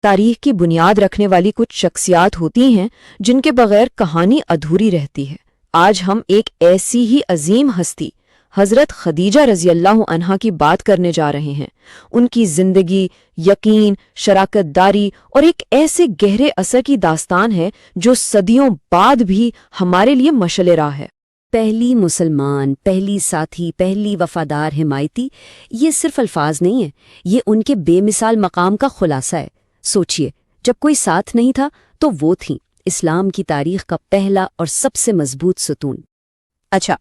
تاریخ کی بنیاد رکھنے والی کچھ شخصیات ہوتی ہیں جن کے بغیر کہانی ادھوری رہتی ہے۔ آج ہم ایک ایسی ہی عظیم ہستی حضرت خدیجہ رضی اللہ عنہا کی بات کرنے جا رہے ہیں۔ ان کی زندگی، یقین، شراکت داری اور ایک ایسے گہرے اثر کی داستان ہے جو صدیوں بعد بھی ہمارے لیے مشعل راہ ہے۔ پہلی مسلمان، پہلی ساتھی، پہلی وفادار حمایتی، یہ صرف الفاظ نہیں ہیں، یہ ان کے بے مثال مقام کا خلاصہ ہے۔ سوچئے، جب کوئی ساتھ نہیں تھا تو وہ تھیں اسلام کی تاریخ کا پہلا اور سب سے مضبوط ستون۔ اچھا،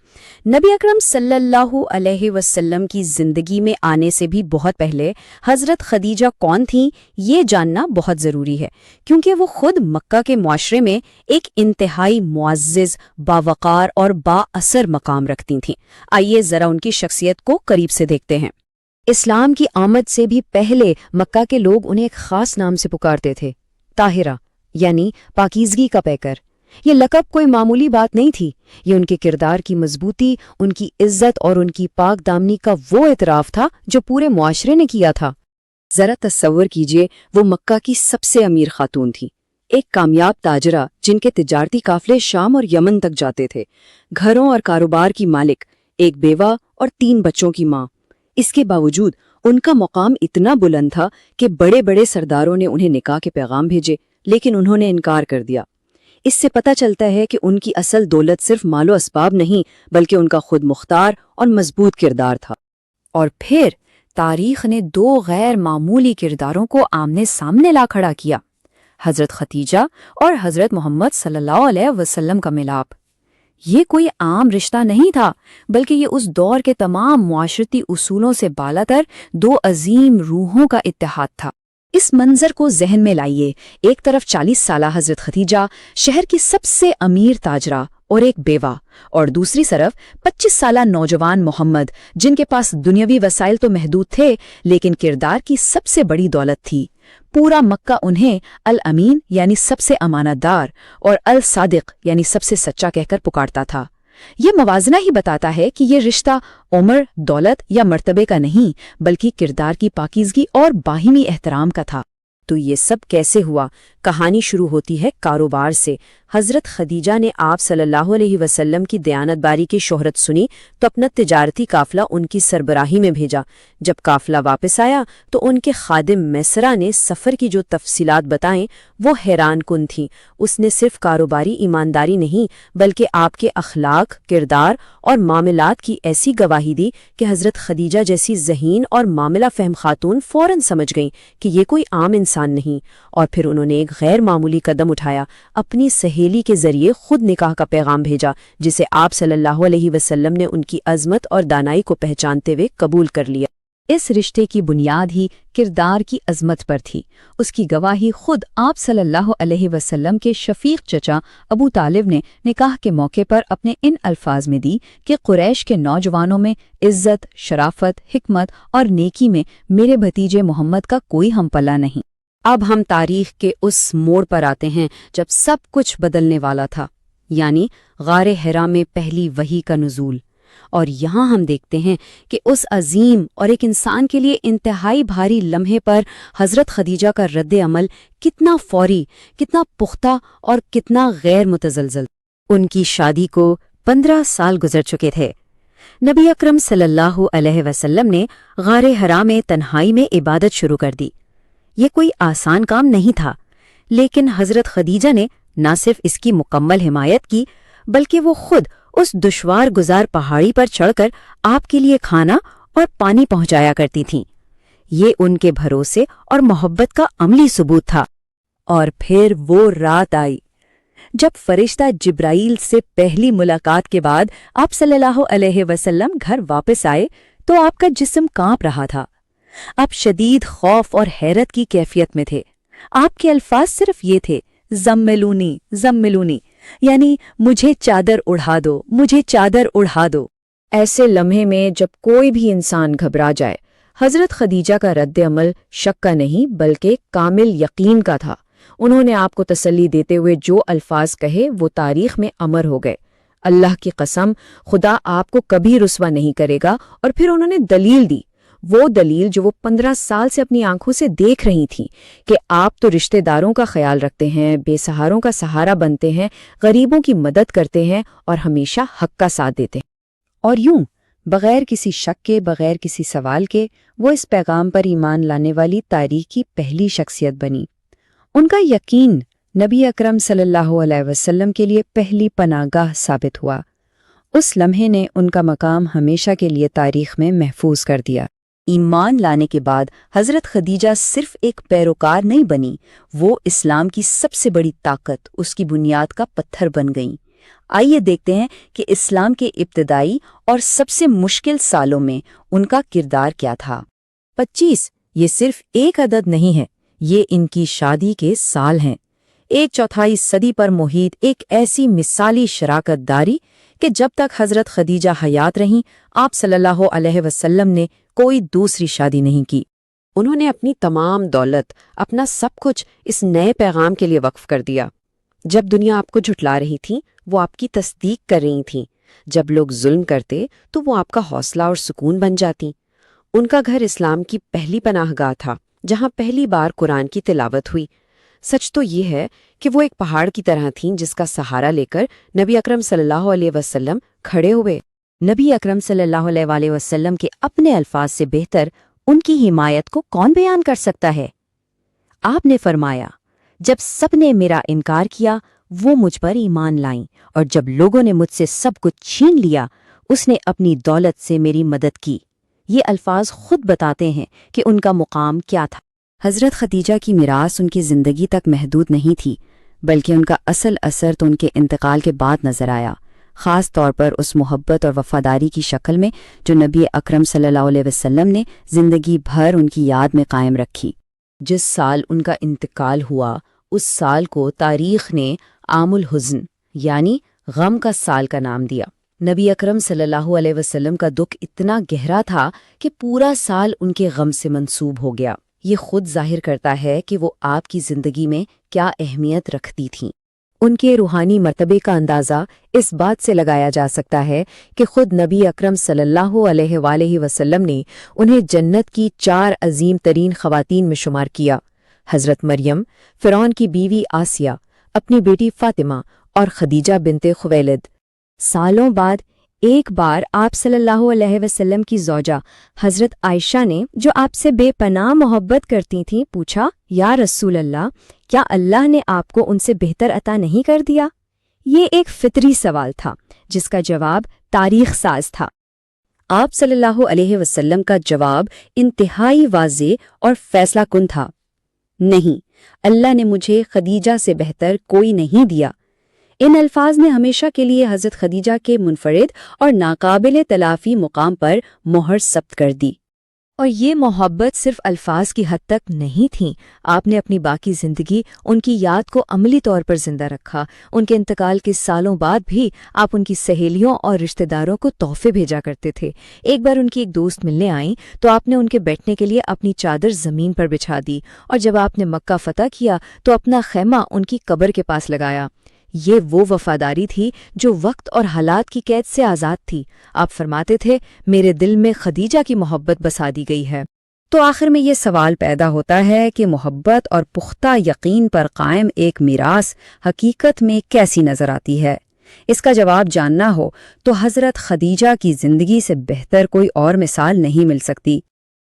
نبی اکرم صلی اللہ علیہ وسلم کی زندگی میں آنے سے بھی بہت پہلے حضرت خدیجہ کون تھیں یہ جاننا بہت ضروری ہے، کیونکہ وہ خود مکہ کے معاشرے میں ایک انتہائی معزز، باوقار اور با اثر مقام رکھتی تھیں۔ آئیے ذرا ان کی شخصیت کو قریب سے دیکھتے ہیں۔ اسلام کی آمد سے بھی پہلے مکہ کے لوگ انہیں ایک خاص نام سے پکارتے تھے، طاہرہ، یعنی پاکیزگی کا پیکر۔ یہ لقب کوئی معمولی بات نہیں تھی، یہ ان کے کردار کی مضبوطی، ان کی عزت اور ان کی پاک دامنی کا وہ اعتراف تھا جو پورے معاشرے نے کیا تھا۔ ذرا تصور کیجئے، وہ مکہ کی سب سے امیر خاتون تھیں، ایک کامیاب تاجرہ جن کے تجارتی قافلے شام اور یمن تک جاتے تھے، گھروں اور کاروبار کی مالک، ایک بیوہ اور 3 بچوں کی ماں۔ اس کے باوجود ان کا مقام اتنا بلند تھا کہ بڑے بڑے سرداروں نے انہیں نکاح کے پیغام بھیجے، لیکن انہوں نے انکار کر دیا۔ اس سے پتہ چلتا ہے کہ ان کی اصل دولت صرف مال و اسباب نہیں، بلکہ ان کا خود مختار اور مضبوط کردار تھا۔ اور پھر تاریخ نے 2 غیر معمولی کرداروں کو آمنے سامنے لا کھڑا کیا، حضرت خدیجہ اور حضرت محمد صلی اللہ علیہ وسلم کا ملاپ۔ یہ کوئی عام رشتہ نہیں تھا، بلکہ یہ اس دور کے تمام معاشرتی اصولوں سے بالاتر 2 عظیم روحوں کا اتحاد تھا۔ اس منظر کو ذہن میں لائیے، ایک طرف 40 سالہ حضرت خدیجہ، شہر کی سب سے امیر تاجرہ اور ایک بیوہ، اور دوسری طرف 25 سالہ نوجوان محمد، جن کے پاس دنیاوی وسائل تو محدود تھے لیکن کردار کی سب سے بڑی دولت تھی۔ پورا مکہ انہیں الامین یعنی سب سے امانت دار اور الصادق یعنی سب سے سچا کہہ کر پکارتا تھا۔ یہ موازنہ ہی بتاتا ہے کہ یہ رشتہ عمر، دولت یا مرتبے کا نہیں، بلکہ کردار کی پاکیزگی اور باہمی احترام کا تھا۔ تو یہ سب کیسے ہوا؟ کہانی شروع ہوتی ہے کاروبار سے۔ حضرت خدیجہ نے آپ صلی اللہ علیہ وسلم کی دیانت داری کی شہرت سنی تو اپنا تجارتی قافلہ ان کی سربراہی میں بھیجا۔ جب قافلہ واپس آیا تو ان کے خادم میسرہ نے سفر کی جو تفصیلات بتائیں وہ حیران کن تھیں۔ اس نے صرف کاروباری ایمانداری نہیں بلکہ آپ کے اخلاق، کردار اور معاملات کی ایسی گواہی دی کہ حضرت خدیجہ جیسی ذہین اور معاملہ فہم خاتون فوراً سمجھ گئیں کہ یہ کوئی عام انسان نہیں، اور پھر انہوں نے ایک غیر معمولی قدم اٹھایا، اپنی سہیلی کے ذریعے خود نکاح کا پیغام بھیجا، جسے آپ صلی اللہ علیہ وسلم نے ان کی عظمت اور دانائی کو پہچانتے ہوئے قبول کر لیا۔ اس رشتے کی بنیاد ہی کردار کی عظمت پر تھی۔ اس کی گواہی خود آپ صلی اللہ علیہ وسلم کے شفیق چچا ابو طالب نے نکاح کے موقع پر اپنے ان الفاظ میں دی کہ قریش کے نوجوانوں میں عزت، شرافت، حکمت اور نیکی میں میرے بھتیجے محمد کا کوئی ہم پلہ نہیں۔ اب ہم تاریخ کے اس موڑ پر آتے ہیں جب سب کچھ بدلنے والا تھا، یعنی غار حرا میں پہلی وحی کا نزول۔ اور یہاں ہم دیکھتے ہیں کہ اس عظیم اور ایک انسان کے لیے انتہائی بھاری لمحے پر حضرت خدیجہ کا رد عمل کتنا فوری، کتنا پختہ اور کتنا غیر متزلزل۔ ان کی شادی کو 15 سال گزر چکے تھے۔ نبی اکرم صلی اللہ علیہ وسلم نے غار حرا میں تنہائی میں عبادت شروع کر دی۔ یہ کوئی آسان کام نہیں تھا، لیکن حضرت خدیجہ نے نہ صرف اس کی مکمل حمایت کی بلکہ وہ خود اس دشوار گزار پہاڑی پر چڑھ کر آپ کے لیے کھانا اور پانی پہنچایا کرتی تھیں۔ یہ ان کے بھروسے اور محبت کا عملی ثبوت تھا۔ اور پھر وہ رات آئی جب فرشتہ جبرائیل سے پہلی ملاقات کے بعد آپ صلی اللہ علیہ وسلم گھر واپس آئے تو آپ کا جسم کانپ رہا تھا۔ آپ شدید خوف اور حیرت کی کیفیت میں تھے۔ آپ کے الفاظ صرف یہ تھے، زملونی زملونی، یعنی مجھے چادر اڑھا دو، مجھے چادر اڑھا دو۔ ایسے لمحے میں جب کوئی بھی انسان گھبرا جائے، حضرت خدیجہ کا رد عمل شک کا نہیں بلکہ کامل یقین کا تھا۔ انہوں نے آپ کو تسلی دیتے ہوئے جو الفاظ کہے وہ تاریخ میں امر ہو گئے، اللہ کی قسم، خدا آپ کو کبھی رسوا نہیں کرے گا۔ اور پھر انہوں نے دلیل دی، وہ دلیل جو وہ 15 سال سے اپنی آنکھوں سے دیکھ رہی تھیں کہ آپ تو رشتہ داروں کا خیال رکھتے ہیں، بے سہاروں کا سہارا بنتے ہیں، غریبوں کی مدد کرتے ہیں اور ہمیشہ حق کا ساتھ دیتے ہیں۔ اور یوں بغیر کسی شک کے، بغیر کسی سوال کے، وہ اس پیغام پر ایمان لانے والی تاریخ کی پہلی شخصیت بنی۔ ان کا یقین نبی اکرم صلی اللہ علیہ وسلم کے لیے پہلی پناہ گاہ ثابت ہوا۔ اس لمحے نے ان کا مقام ہمیشہ کے لیے تاریخ میں محفوظ کر دیا۔ ایمان لانے کے بعد حضرت خدیجہ صرف ایک پیروکار نہیں بنی، وہ اسلام کی سب سے بڑی طاقت، اس کی بنیاد کا پتھر بن گئیں۔ آئیے دیکھتے ہیں کہ اسلام کے ابتدائی اور سب سے مشکل سالوں میں ان کا کردار کیا تھا۔ 25 یہ صرف ایک عدد نہیں ہے، یہ ان کی شادی کے سال ہیں۔ 1/4 صدی پر محیط ایک ایسی مثالی شراکت داری کہ جب تک حضرت خدیجہ حیات رہیں، آپ صلی اللہ علیہ وسلم نے کوئی دوسری شادی نہیں کی۔ انہوں نے اپنی تمام دولت، اپنا سب کچھ اس نئے پیغام کے لیے وقف کر دیا۔ جب دنیا آپ کو جھٹلا رہی تھی، وہ آپ کی تصدیق کر رہی تھیں۔ جب لوگ ظلم کرتے تو وہ آپ کا حوصلہ اور سکون بن جاتی۔ ان کا گھر اسلام کی پہلی پناہ گاہ تھا، جہاں پہلی بار قرآن کی تلاوت ہوئی۔ سچ تو یہ ہے کہ وہ ایک پہاڑ کی طرح تھیں جس کا سہارا لے کر نبی اکرم صلی اللہ علیہ وسلم کھڑے ہوئے۔ نبی اکرم صلی اللہ علیہ وسلم کے اپنے الفاظ سے بہتر ان کی حمایت کو کون بیان کر سکتا ہے؟ آپ نے فرمایا، جب سب نے میرا انکار کیا وہ مجھ پر ایمان لائیں، اور جب لوگوں نے مجھ سے سب کچھ چھین لیا اس نے اپنی دولت سے میری مدد کی۔ یہ الفاظ خود بتاتے ہیں کہ ان کا مقام کیا تھا۔ حضرت خدیجہ کی میراث ان کی زندگی تک محدود نہیں تھی، بلکہ ان کا اصل اثر تو ان کے انتقال کے بعد نظر آیا، خاص طور پر اس محبت اور وفاداری کی شکل میں جو نبی اکرم صلی اللہ علیہ وسلم نے زندگی بھر ان کی یاد میں قائم رکھی۔ جس سال ان کا انتقال ہوا، اس سال کو تاریخ نے عام الحزن یعنی غم کا سال کا نام دیا۔ نبی اکرم صلی اللہ علیہ وسلم کا دکھ اتنا گہرا تھا کہ پورا سال ان کے غم سے منسوب ہو گیا۔ یہ خود ظاہر کرتا ہے کہ وہ آپ کی زندگی میں کیا اہمیت رکھتی تھیں۔ ان کے روحانی مرتبے کا اندازہ اس بات سے لگایا جا سکتا ہے کہ خود نبی اکرم صلی اللہ علیہ وآلہ وسلم نے انہیں جنت کی 4 عظیم ترین خواتین میں شمار کیا: حضرت مریم، فرعون کی بیوی آسیہ، اپنی بیٹی فاطمہ اور خدیجہ بنت خویلد۔ سالوں بعد ایک بار آپ صلی اللہ علیہ وسلم کی زوجہ حضرت عائشہ نے، جو آپ سے بے پناہ محبت کرتی تھیں، پوچھا، یا رسول اللہ، کیا اللہ نے آپ کو ان سے بہتر عطا نہیں کر دیا؟ یہ ایک فطری سوال تھا جس کا جواب تاریخ ساز تھا۔ آپ صلی اللہ علیہ وسلم کا جواب انتہائی واضح اور فیصلہ کن تھا، نہیں، اللہ نے مجھے خدیجہ سے بہتر کوئی نہیں دیا۔ ان الفاظ نے ہمیشہ کے لیے حضرت خدیجہ کے منفرد اور ناقابل تلافی مقام پر مہر ثبت کر دی۔ اور یہ محبت صرف الفاظ کی حد تک نہیں تھیں، آپ نے اپنی باقی زندگی ان کی یاد کو عملی طور پر زندہ رکھا۔ ان کے انتقال کے سالوں بعد بھی آپ ان کی سہیلیوں اور رشتہ داروں کو تحفے بھیجا کرتے تھے۔ ایک بار ان کی ایک دوست ملنے آئیں تو آپ نے ان کے بیٹھنے کے لیے اپنی چادر زمین پر بچھا دی، اور جب آپ نے مکہ فتح کیا تو اپنا خیمہ ان کی قبر کے پاس لگایا۔ یہ وہ وفاداری تھی جو وقت اور حالات کی قید سے آزاد تھی۔ آپ فرماتے تھے، میرے دل میں خدیجہ کی محبت بسا دی گئی ہے۔ تو آخر میں یہ سوال پیدا ہوتا ہے کہ محبت اور پختہ یقین پر قائم ایک میراث حقیقت میں کیسی نظر آتی ہے؟ اس کا جواب جاننا ہو تو حضرت خدیجہ کی زندگی سے بہتر کوئی اور مثال نہیں مل سکتی۔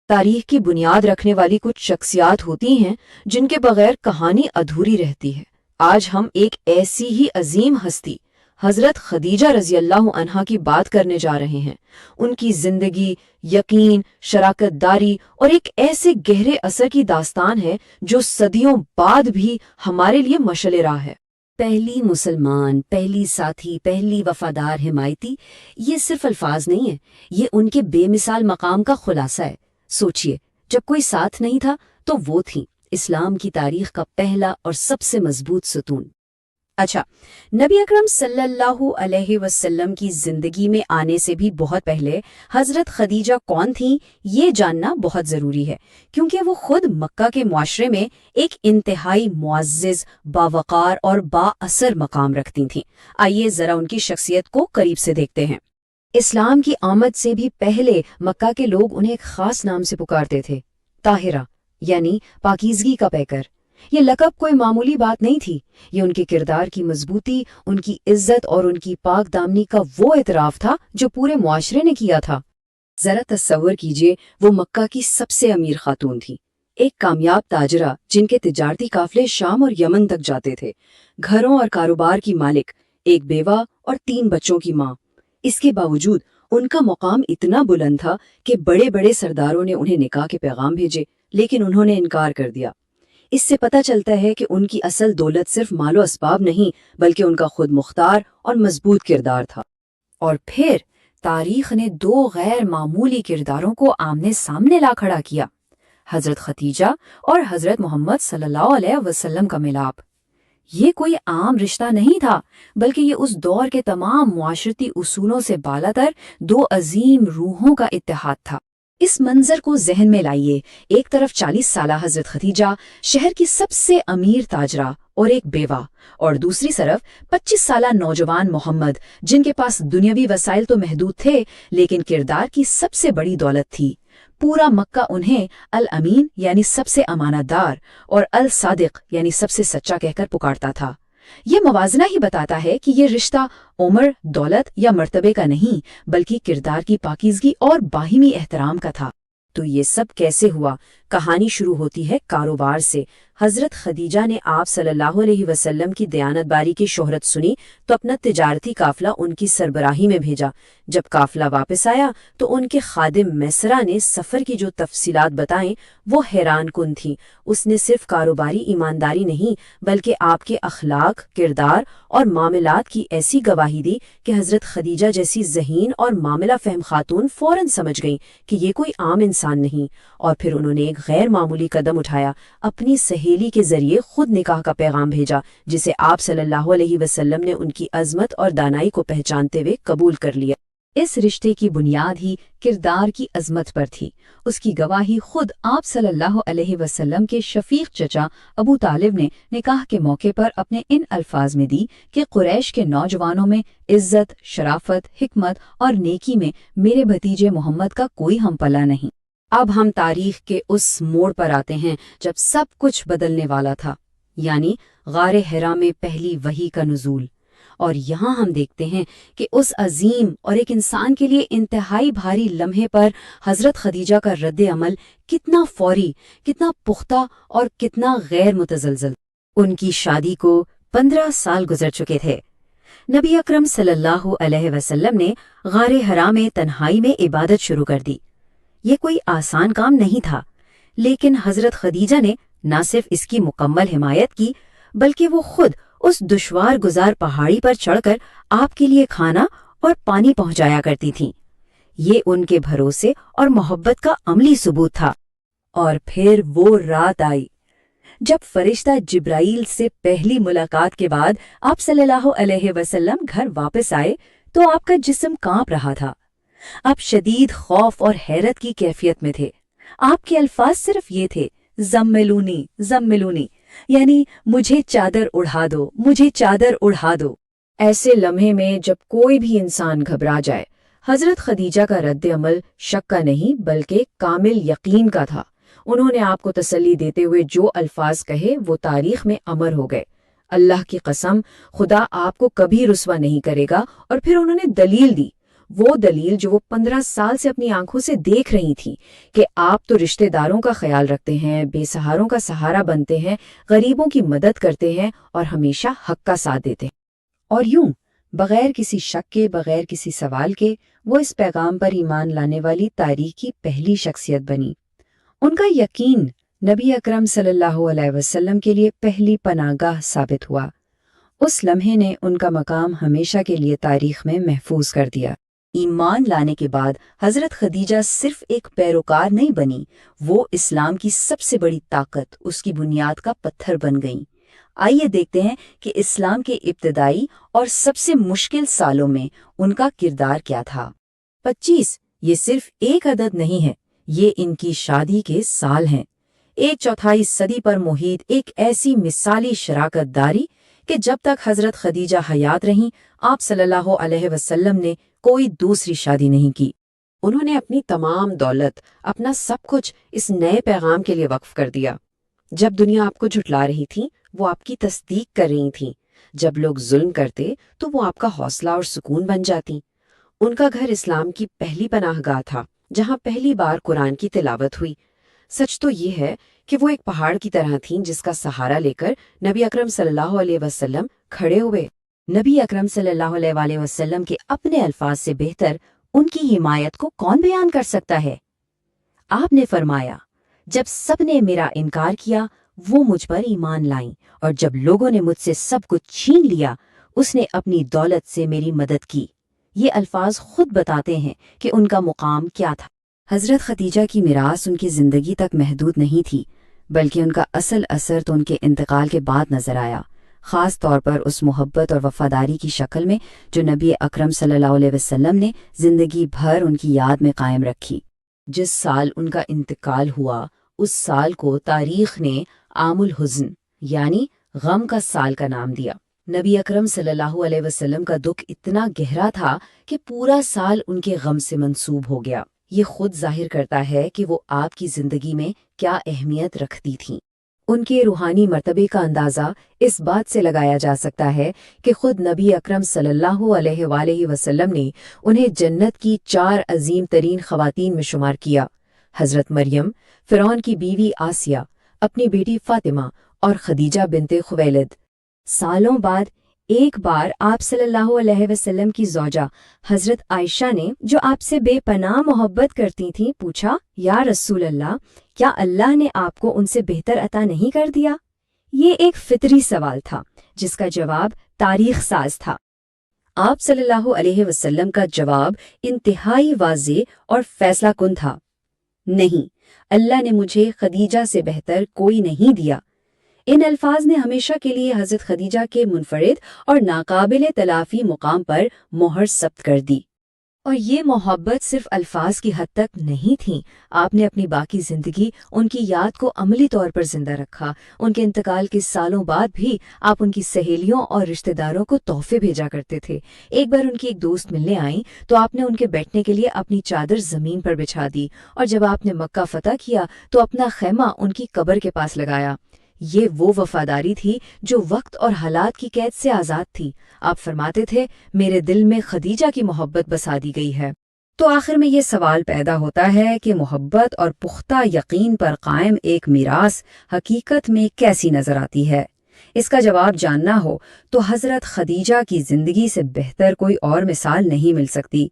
تاریخ کی بنیاد رکھنے والی کچھ شخصیات ہوتی ہیں جن کے بغیر کہانی ادھوری رہتی ہے۔ آج ہم ایک ایسی ہی عظیم ہستی حضرت خدیجہ رضی اللہ عنہا کی بات کرنے جا رہے ہیں۔ ان کی زندگی، یقین، شراکت داری اور ایک ایسے گہرے اثر کی داستان ہے جو صدیوں بعد بھی ہمارے لیے مشعل راہ ہے۔ پہلی مسلمان، پہلی ساتھی، پہلی وفادار حمایتی، یہ صرف الفاظ نہیں ہیں، یہ ان کے بے مثال مقام کا خلاصہ ہے۔ سوچئے، جب کوئی ساتھ نہیں تھا تو وہ تھیں اسلام کی تاریخ کا پہلا اور سب سے مضبوط ستون۔ اچھا، نبی اکرم صلی اللہ علیہ وسلم کی زندگی میں آنے سے بھی بہت پہلے حضرت خدیجہ کون تھیں یہ جاننا بہت ضروری ہے، کیونکہ وہ خود مکہ کے معاشرے میں ایک انتہائی معزز، باوقار اور با اثر مقام رکھتی تھیں۔ آئیے ذرا ان کی شخصیت کو قریب سے دیکھتے ہیں۔ اسلام کی آمد سے بھی پہلے مکہ کے لوگ انہیں ایک خاص نام سے پکارتے تھے، طاہرہ، یعنی پاکیزگی کا پیکر۔ یہ لقب کوئی معمولی بات نہیں تھی، یہ ان کے کردار کی مضبوطی، ان کی عزت اور ان کی پاک دامنی کا وہ اعتراف تھا جو پورے معاشرے نے کیا تھا۔ ذرا تصور کیجئے، وہ مکہ کی سب سے امیر خاتون تھی، ایک کامیاب تاجرہ جن کے تجارتی قافلے شام اور یمن تک جاتے تھے، گھروں اور کاروبار کی مالک، ایک بیوہ اور 3 بچوں کی ماں۔ اس کے باوجود ان کا مقام اتنا بلند تھا کہ بڑے بڑے سرداروں نے انہیں نکاح کے پیغام بھیجے، لیکن انہوں نے انکار کر دیا۔ اس سے پتہ چلتا ہے کہ ان کی اصل دولت صرف مال و اسباب نہیں، بلکہ ان کا خود مختار اور مضبوط کردار تھا۔ اور پھر تاریخ نے 2 غیر معمولی کرداروں کو آمنے سامنے لا کھڑا کیا، حضرت خدیجہ اور حضرت محمد صلی اللہ علیہ وسلم کا ملاپ۔ یہ کوئی عام رشتہ نہیں تھا، بلکہ یہ اس دور کے تمام معاشرتی اصولوں سے بالاتر 2 عظیم روحوں کا اتحاد تھا۔ اس منظر کو ذہن میں لائیے، ایک طرف 40 سالہ حضرت خدیجہ، شہر کی سب سے امیر تاجرہ اور ایک بیوہ، اور دوسری طرف 25 سالہ نوجوان محمد، جن کے پاس دنیاوی وسائل تو محدود تھے، لیکن کردار کی سب سے بڑی دولت تھی۔ پورا مکہ انہیں الامین یعنی سب سے امانت دار اور الصادق یعنی سب سے سچا کہہ کر پکارتا تھا۔ یہ موازنہ ہی بتاتا ہے کہ یہ رشتہ عمر، دولت یا مرتبے کا نہیں، بلکہ کردار کی پاکیزگی اور باہمی احترام کا تھا۔ تو یہ سب کیسے ہوا؟ کہانی شروع ہوتی ہے کاروبار سے۔ حضرت خدیجہ نے آپ صلی اللہ علیہ وسلم کی دیانت داری کی شہرت سنی تو اپنا تجارتی قافلہ ان کی سربراہی میں بھیجا۔ جب قافلہ واپس آیا تو ان کے خادم میسرہ نے سفر کی جو تفصیلات بتائیں وہ حیران کن تھیں۔ اس نے صرف کاروباری ایمانداری نہیں بلکہ آپ کے اخلاق، کردار اور معاملات کی ایسی گواہی دی کہ حضرت خدیجہ جیسی ذہین اور معاملہ فہم خاتون فوراً سمجھ گئیں کہ یہ کوئی عام انسان نہیں، اور پھر انہوں نے ایک غیر معمولی قدم اٹھایا، اپنی سہیلی کے ذریعے خود نکاح کا پیغام بھیجا، جسے آپ صلی اللہ علیہ وسلم نے ان کی عظمت اور دانائی کو پہچانتے ہوئے قبول کر لیا۔ اس رشتے کی بنیاد ہی کردار کی عظمت پر تھی۔ اس کی گواہی خود آپ صلی اللہ علیہ وسلم کے شفیق چچا ابو طالب نے نکاح کے موقع پر اپنے ان الفاظ میں دی کہ قریش کے نوجوانوں میں عزت، شرافت، حکمت اور نیکی میں میرے بھتیجے محمد کا کوئی ہم پلہ نہیں۔ اب ہم تاریخ کے اس موڑ پر آتے ہیں جب سب کچھ بدلنے والا تھا، یعنی غار حرا میں پہلی وحی کا نزول۔ اور یہاں ہم دیکھتے ہیں کہ اس عظیم اور ایک انسان کے لیے انتہائی بھاری لمحے پر حضرت خدیجہ کا رد عمل کتنا فوری، کتنا پختہ اور کتنا غیر متزلزل۔ ان کی شادی کو 15 سال گزر چکے تھے۔ نبی اکرم صلی اللہ علیہ وسلم نے غار حرا میں تنہائی میں عبادت شروع کر دی۔ یہ کوئی آسان کام نہیں تھا، لیکن حضرت خدیجہ نے نہ صرف اس کی مکمل حمایت کی بلکہ وہ خود اس دشوار گزار پہاڑی پر چڑھ کر آپ کے لیے کھانا اور پانی پہنچایا کرتی تھیں۔ یہ ان کے بھروسے اور محبت کا عملی ثبوت تھا۔ اور پھر وہ رات آئی جب فرشتہ جبرائیل سے پہلی ملاقات کے بعد آپ صلی اللہ علیہ وسلم گھر واپس آئے تو آپ کا جسم کانپ رہا تھا۔ آپ شدید خوف اور حیرت کی کیفیت میں تھے۔ آپ کے الفاظ صرف یہ تھے، زملونی زملونی، یعنی مجھے چادر اڑھا دو، مجھے چادر اڑھا دو۔ ایسے لمحے میں جب کوئی بھی انسان گھبرا جائے، حضرت خدیجہ کا رد عمل شک کا نہیں بلکہ کامل یقین کا تھا۔ انہوں نے آپ کو تسلی دیتے ہوئے جو الفاظ کہے وہ تاریخ میں امر ہو گئے، اللہ کی قسم خدا آپ کو کبھی رسوا نہیں کرے گا۔ اور پھر انہوں نے دلیل دی، وہ دلیل جو وہ 15 سال سے اپنی آنکھوں سے دیکھ رہی تھی، کہ آپ تو رشتہ داروں کا خیال رکھتے ہیں، بے سہاروں کا سہارا بنتے ہیں، غریبوں کی مدد کرتے ہیں اور ہمیشہ حق کا ساتھ دیتے ہیں۔ اور یوں بغیر کسی شک کے، بغیر کسی سوال کے، وہ اس پیغام پر ایمان لانے والی تاریخ کی پہلی شخصیت بنی۔ ان کا یقین نبی اکرم صلی اللہ علیہ وسلم کے لیے پہلی پناہ گاہ ثابت ہوا۔ اس لمحے نے ان کا مقام ہمیشہ کے لیے تاریخ میں محفوظ کر دیا۔ ایمان لانے کے بعد حضرت خدیجہ صرف ایک پیروکار نہیں بنی، وہ اسلام کی سب سے بڑی طاقت، اس کی بنیاد کا پتھر بن گئیں۔ آئیے دیکھتے ہیں کہ اسلام کے ابتدائی اور سب سے مشکل سالوں میں ان کا کردار کیا تھا۔ 25 یہ صرف ایک عدد نہیں ہے، یہ ان کی شادی کے سال ہیں۔ 1/4 صدی پر محیط ایک ایسی مثالی شراکت داری کہ جب تک حضرت خدیجہ حیات رہیں آپ صلی اللہ علیہ وسلم نے کوئی دوسری شادی نہیں کی۔ انہوں نے اپنی تمام دولت، اپنا سب کچھ اس نئے پیغام کے لیے وقف کر دیا۔ جب دنیا آپ کو جھٹلا رہی تھی وہ آپ کی تصدیق کر رہی تھیں، جب لوگ ظلم کرتے تو وہ آپ کا حوصلہ اور سکون بن جاتی۔ ان کا گھر اسلام کی پہلی پناہ گاہ تھا، جہاں پہلی بار قرآن کی تلاوت ہوئی۔ سچ تو یہ ہے کہ وہ ایک پہاڑ کی طرح تھیں جس کا سہارا لے کر نبی اکرم صلی اللہ علیہ وسلم کھڑے ہوئے۔ نبی اکرم صلی اللہ علیہ وآلہ وسلم کے اپنے الفاظ سے بہتر ان کی حمایت کو کون بیان کر سکتا ہے؟ آپ نے فرمایا، جب سب نے میرا انکار کیا وہ مجھ پر ایمان لائیں، اور جب لوگوں نے مجھ سے سب کچھ چھین لیا اس نے اپنی دولت سے میری مدد کی۔ یہ الفاظ خود بتاتے ہیں کہ ان کا مقام کیا تھا۔ حضرت خدیجہ کی میراث ان کی زندگی تک محدود نہیں تھی، بلکہ ان کا اصل اثر تو ان کے انتقال کے بعد نظر آیا، خاص طور پر اس محبت اور وفاداری کی شکل میں جو نبی اکرم صلی اللہ علیہ وسلم نے زندگی بھر ان کی یاد میں قائم رکھی۔ جس سال ان کا انتقال ہوا اس سال کو تاریخ نے عام الحزن یعنی غم کا سال کا نام دیا۔ نبی اکرم صلی اللہ علیہ وسلم کا دکھ اتنا گہرا تھا کہ پورا سال ان کے غم سے منسوب ہو گیا۔ یہ خود ظاہر کرتا ہے کہ وہ آپ کی زندگی میں کیا اہمیت رکھتی تھیں۔ ان کے روحانی مرتبے کا اندازہ اس بات سے لگایا جا سکتا ہے کہ خود نبی اکرم صلی اللہ علیہ وآلہ وسلم نے انہیں جنت کی 4 عظیم ترین خواتین میں شمار کیا: حضرت مریم، فرعون کی بیوی آسیہ، اپنی بیٹی فاطمہ اور خدیجہ بنت خویلد۔ سالوں بعد ایک بار آپ صلی اللہ علیہ وسلم کی زوجہ حضرت عائشہ نے، جو آپ سے بے پناہ محبت کرتی تھیں، پوچھا، یا رسول اللہ، کیا اللہ نے آپ کو ان سے بہتر عطا نہیں کر دیا؟ یہ ایک فطری سوال تھا جس کا جواب تاریخ ساز تھا۔ آپ صلی اللہ علیہ وسلم کا جواب انتہائی واضح اور فیصلہ کن تھا، نہیں، اللہ نے مجھے خدیجہ سے بہتر کوئی نہیں دیا۔ ان الفاظ نے ہمیشہ کے لیے حضرت خدیجہ کے منفرد اور ناقابل تلافی مقام پر مہر ثبت کر دی۔ اور یہ محبت صرف الفاظ کی حد تک نہیں تھی، آپ نے اپنی باقی زندگی ان کی یاد کو عملی طور پر زندہ رکھا۔ ان کے انتقال کے سالوں بعد بھی آپ ان کی سہیلیوں اور رشتہ داروں کو تحفے بھیجا کرتے تھے۔ ایک بار ان کی ایک دوست ملنے آئیں تو آپ نے ان کے بیٹھنے کے لیے اپنی چادر زمین پر بچھا دی، اور جب آپ نے مکہ فتح کیا تو اپنا خیمہ ان کی قبر کے پاس لگایا۔ یہ وہ وفاداری تھی جو وقت اور حالات کی قید سے آزاد تھی۔ آپ فرماتے تھے، میرے دل میں خدیجہ کی محبت بسا دی گئی ہے۔ تو آخر میں یہ سوال پیدا ہوتا ہے کہ محبت اور پختہ یقین پر قائم ایک میراث حقیقت میں کیسی نظر آتی ہے؟ اس کا جواب جاننا ہو تو حضرت خدیجہ کی زندگی سے بہتر کوئی اور مثال نہیں مل سکتی۔